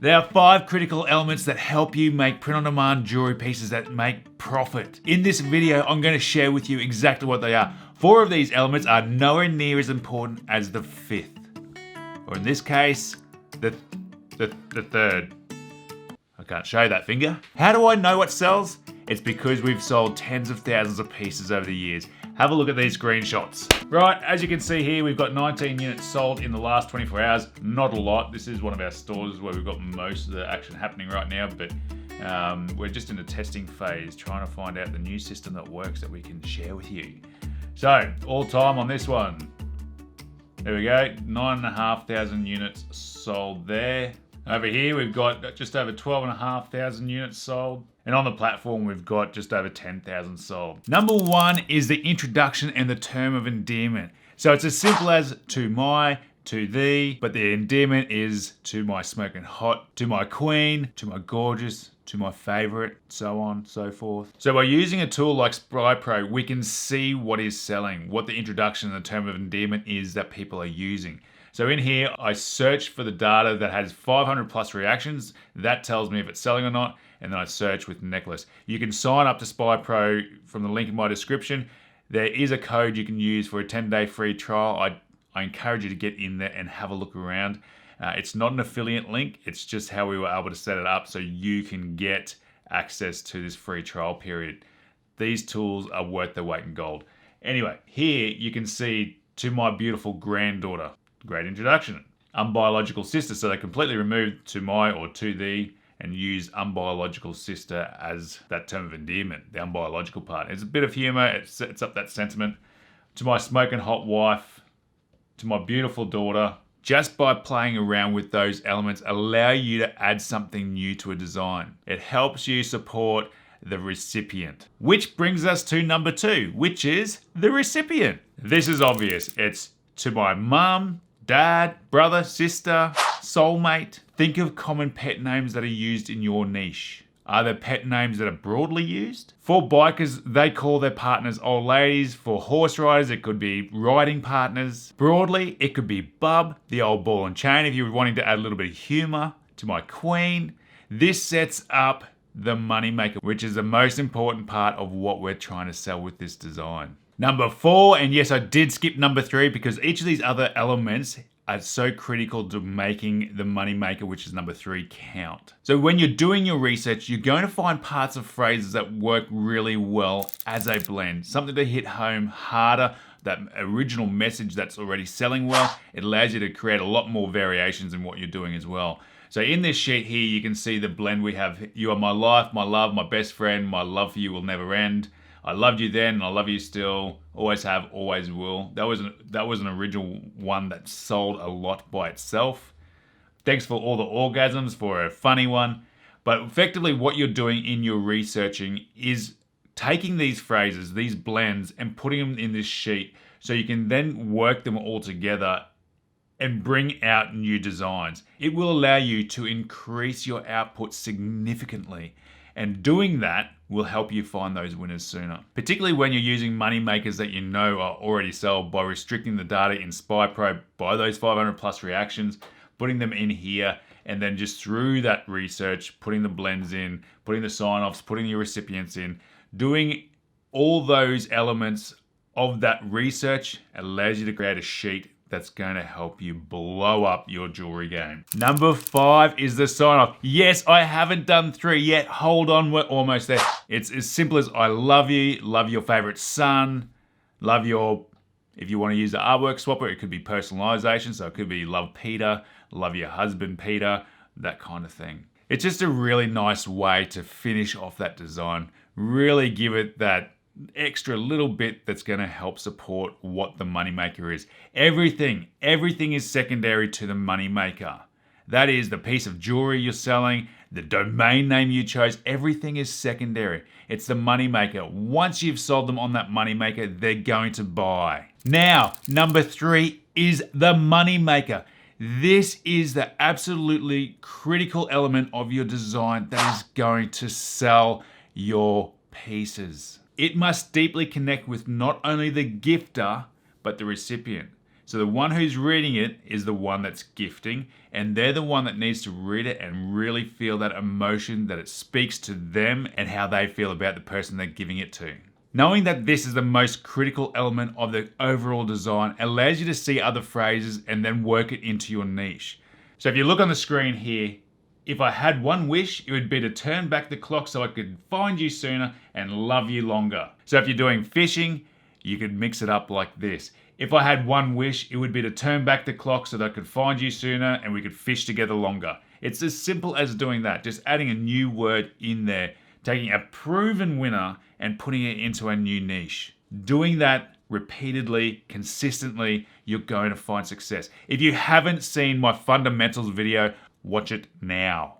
There are 5 critical elements that help you make print-on-demand jewelry pieces that make profit. In this video, I'm going to share with you exactly what they are. 4 of these elements are nowhere near as important as the 5th. Or in this case, the 3rd. I can't show that finger. How do I know what sells? It's because we've sold tens of thousands of pieces over the years. Have a look at these screenshots. Right, as you can see here, we've got 19 units sold in the last 24 hours. Not a lot. This is one of our stores where we've got most of the action happening right now, but we're just in the testing phase, trying to find out the new system that works that we can share with you. So, all time on this one. There we go, 9,500 units sold there. Over here, we've got just over 12,500 units sold. And on the platform, we've got just over 10,000 sold. Number 1 is the introduction and the term of endearment. So it's as simple as to my, to thee, but the endearment is to my smoking hot, to my queen, to my gorgeous, to my favorite, so on, so forth. So by using a tool like Spry Pro, we can see what is selling, what the introduction and the term of endearment is that people are using. So in here, I search for the data that has 500 plus reactions. That tells me if it's selling or not. And then I search with necklace. You can sign up to Spy Pro from the link in my description. There is a code you can use for a 10-day free trial. I encourage you to get in there and have a look around. It's not an affiliate link. It's just how we were able to set it up so you can get access to this free trial period. These tools are worth their weight in gold. Anyway, here you can see to my beautiful granddaughter. Great introduction. Unbiological sister, so they completely removed to my or to thee and use unbiological sister as that term of endearment, the unbiological part. It's a bit of humor, it sets up that sentiment. To my smoking hot wife, to my beautiful daughter, just by playing around with those elements, allow you to add something new to a design. It helps you support the recipient. Which brings us to number 2, which is the recipient. This is obvious. It's to my mum, dad, brother, sister, soulmate. Think of common pet names that are used in your niche. Are there pet names that are broadly used? For bikers, they call their partners old ladies. For horse riders, it could be riding partners. Broadly, it could be bub, the old ball and chain, if you're wanting to add a little bit of humor. To my queen. This sets up the moneymaker, which is the most important part of what we're trying to sell with this design. Number 4, and yes, I did skip number 3 because each of these other elements are so critical to making the moneymaker, which is number 3, count. So when you're doing your research, you're going to find parts of phrases that work really well as a blend. Something to hit home harder, that original message that's already selling well. It allows you to create a lot more variations in what you're doing as well. So in this sheet here, you can see the blend we have. You are my life, my love, my best friend, my love for you will never end. I loved you then, and I love you still. Always have, always will. That was an original one that sold a lot by itself. Thanks for all the orgasms, for a funny one. But effectively what you're doing in your researching is taking these phrases, these blends, and putting them in this sheet so you can then work them all together and bring out new designs. It will allow you to increase your output significantly. And doing that will help you find those winners sooner. Particularly when you're using money makers that you know are already sold, by restricting the data in Spy Pro by those 500 plus reactions, putting them in here, and then just through that research, putting the blends in, putting the sign-offs, putting your recipients in, doing all those elements of that research allows you to create a sheet that's going to help you blow up your jewelry game. Number 5 is the sign off. Yes, I haven't done 3 yet. Hold on, we're almost there. It's as simple as I love you, love your favorite son, love your, if you want to use the artwork swapper, it could be personalization. So it could be love Peter, love your husband Peter, that kind of thing. It's just a really nice way to finish off that design. Really give it that extra little bit that's going to help support what the moneymaker is. Everything is secondary to the moneymaker. That is the piece of jewelry you're selling, the domain name you chose, everything is secondary. It's the moneymaker. Once you've sold them on that moneymaker, they're going to buy. Now, number 3 is the moneymaker. This is the absolutely critical element of your design that is going to sell your pieces. It must deeply connect with not only the gifter, but the recipient. So the one who's reading it is the one that's gifting, and they're the one that needs to read it and really feel that emotion that it speaks to them and how they feel about the person they're giving it to. Knowing that this is the most critical element of the overall design allows you to see other phrases and then work it into your niche. So if you look on the screen here, if I had one wish, it would be to turn back the clock so I could find you sooner and love you longer. So if you're doing fishing, you could mix it up like this. If I had one wish, it would be to turn back the clock so that I could find you sooner and we could fish together longer. It's as simple as doing that, just adding a new word in there, taking a proven winner and putting it into a new niche. Doing that repeatedly, consistently, you're going to find success. If you haven't seen my fundamentals video, watch it now.